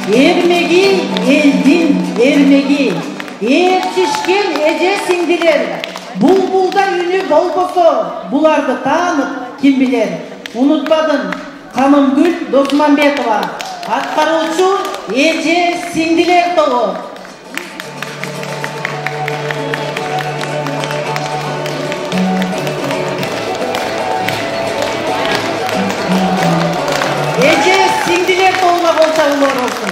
Ermegi eldin ermegi. Erçişken eje singdiler. Bulbulda ünü bolboso, bulardı tanıp kim biler. Unutmadın Kanımgül Dosmanbetova. Atkaruçu eje singdiler toğu. Eje singdiler toğuna bolsa ulor olsun.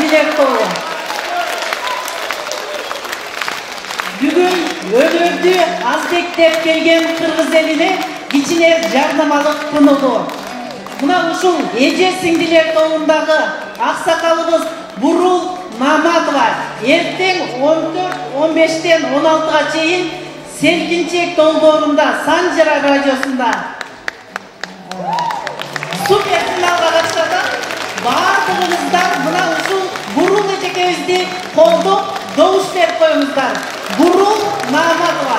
Сиңдилер тобу. Бүгүн өнөрдү аздектеп келген кыргыз элине кичине жардамалык күнүдү. Мына ушул эже сиңдилер тобундагы аксакалыбыз Бурул Маматова эртең 14-15-тен 16-га чейин Селкинчек долбоорунда Санжара радиосунда супер финалга катышат. Бардыгыңыздар мына ушул Бурул эжекебизди колдоп, добуш берип коюңуздар. Бурул Маматова.